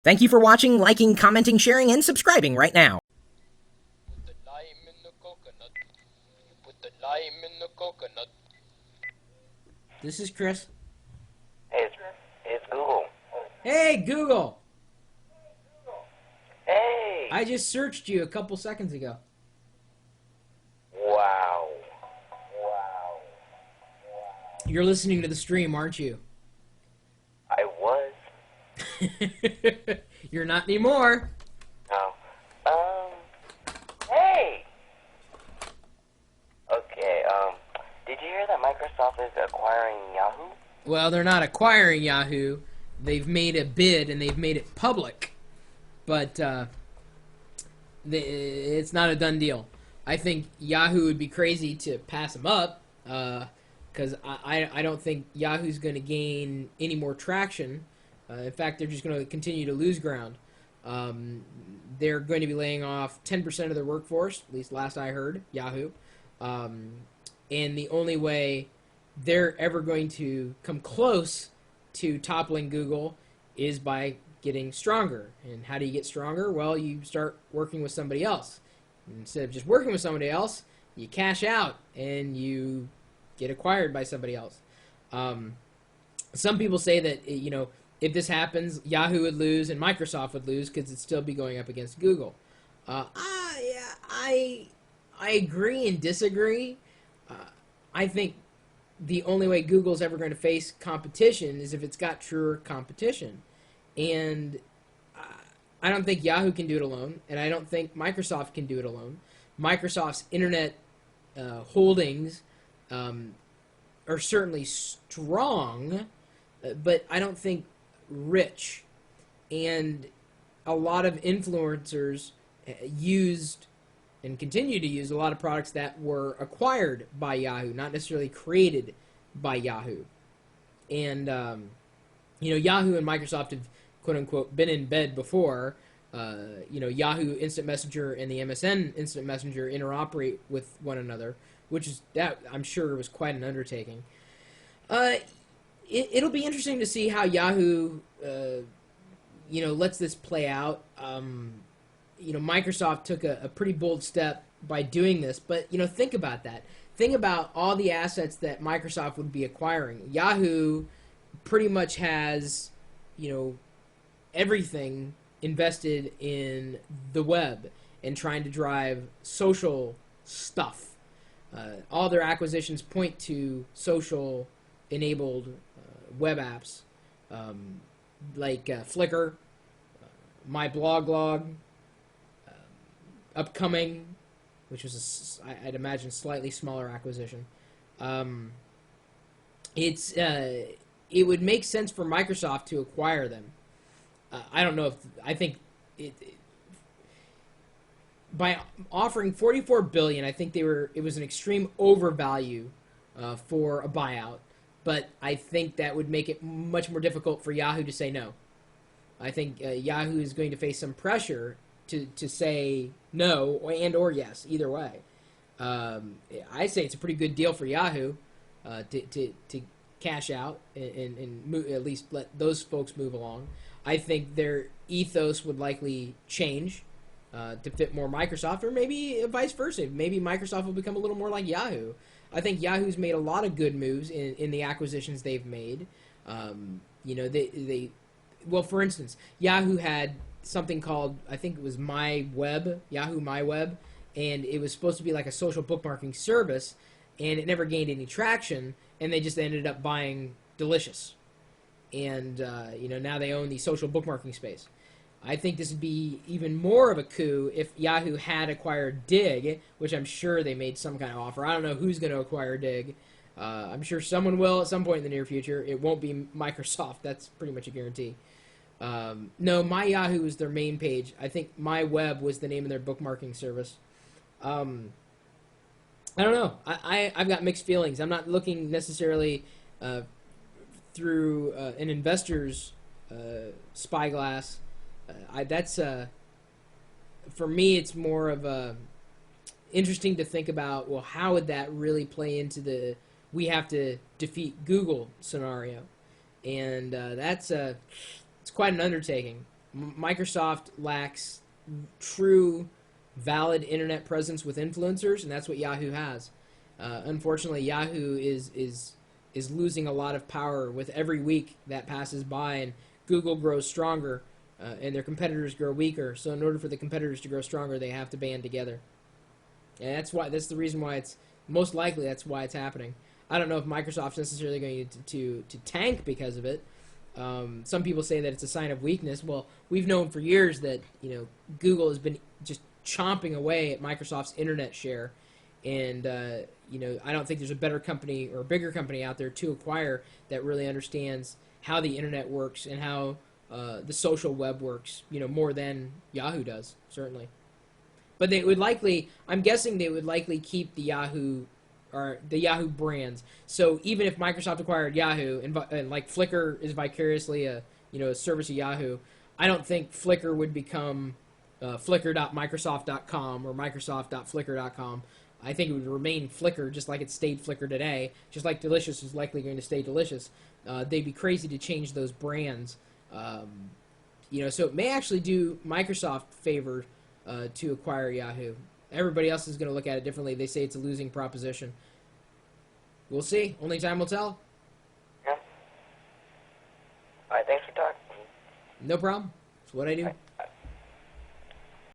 Thank you for watching, liking, commenting, sharing, and subscribing right now. Put the lime in the coconut. You put the lime in the coconut. This is Chris. Hey, it's Google. Hey, Google! Hey! I just searched you a couple seconds ago. Wow. You're listening to the stream, aren't you? I was. You're not anymore. Oh. Hey! Okay, did you hear that Microsoft is acquiring Yahoo? Well, they're not acquiring Yahoo. They've made a bid and they've made it public. But it's not a done deal. I think Yahoo would be crazy to pass them up because I don't think Yahoo's going to gain any more traction. In fact, they're just going to continue to lose ground. They're going to be laying off 10% of their workforce, at least last I heard, Yahoo. And the only way they're ever going to come close to toppling Google is by getting stronger. And how do you get stronger? Well, you start working with somebody else. Instead of just working with somebody else, you cash out and you get acquired by somebody else. Some people say that, if this happens, Yahoo would lose and Microsoft would lose because it'd still be going up against Google. I agree and disagree. I think the only way Google's ever going to face competition is if it's got truer competition. And I don't think Yahoo can do it alone, and I don't think Microsoft can do it alone. Microsoft's internet holdings are certainly strong, but I don't think rich. And a lot of influencers used and continue to use a lot of products that were acquired by Yahoo, not necessarily created by Yahoo. And, Yahoo and Microsoft have, quote-unquote, been in bed before. Yahoo Instant Messenger and the MSN Instant Messenger interoperate with one another, which is, that I'm sure was quite an undertaking. It'll be interesting to see how Yahoo, lets this play out. Microsoft took a pretty bold step by doing this, but, think about that. Think about all the assets that Microsoft would be acquiring. Yahoo pretty much has, everything invested in the web and trying to drive social stuff. All their acquisitions point to social-enabled web apps like Flickr, My Blog, Upcoming, which was I'd imagine slightly smaller acquisition. It would make sense for Microsoft to acquire them. I don't know if I think by offering $44 billion, I think it was an extreme overvalue for a buyout. But I think that would make it much more difficult for Yahoo to say no. I think Yahoo is going to face some pressure to say no and or yes, either way. I say it's a pretty good deal for Yahoo to cash out and move, at least let those folks move along. I think their ethos would likely change to fit more Microsoft, or maybe vice versa. Maybe Microsoft will become a little more like Yahoo. I think Yahoo's made a lot of good moves in the acquisitions they've made. Well, for instance, Yahoo had something called, I think it was Yahoo My Web, and it was supposed to be like a social bookmarking service, and it never gained any traction, and they just ended up buying Delicious. And, now they own the social bookmarking space. I think this would be even more of a coup if Yahoo had acquired Dig, which I'm sure they made some kind of offer. I don't know who's going to acquire Dig. I'm sure someone will at some point in the near future. It won't be Microsoft. That's pretty much a guarantee. No, My Yahoo is their main page. I think My Web was the name of their bookmarking service. I don't know. I've got mixed feelings. I'm not looking necessarily through an investor's spyglass. For me, it's more of a interesting to think about. Well, how would that really play into the we have to defeat Google scenario? And it's quite an undertaking. Microsoft lacks true, valid internet presence with influencers, and that's what Yahoo has. Unfortunately, Yahoo is losing a lot of power with every week that passes by, and Google grows stronger, and their competitors grow weaker. So, in order for the competitors to grow stronger, they have to band together, and that's the reason why it's most likely that's why it's happening. I don't know if Microsoft's necessarily going to tank because of it. Some people say that it's a sign of weakness. Well, we've known for years that Google has been just chomping away at Microsoft's internet share, and I don't think there's a better company or a bigger company out there to acquire that really understands how the internet works and how the social web works. More than Yahoo does, certainly. But they would likely, I'm guessing they would likely keep the Yahoo brands. So even if Microsoft acquired Yahoo and like Flickr is vicariously a service of Yahoo, I don't think Flickr would become flickr.microsoft.com or microsoft.flickr.com. I think it would remain Flickr just like it stayed Flickr today, just like Delicious is likely going to stay Delicious. They'd be crazy to change those brands. So it may actually do Microsoft favor to acquire Yahoo. Everybody else is going to look at it differently. They say it's a losing proposition. We'll see. Only time will tell. Yeah. Alright, thanks for talking. No problem. It's what I do. Bye.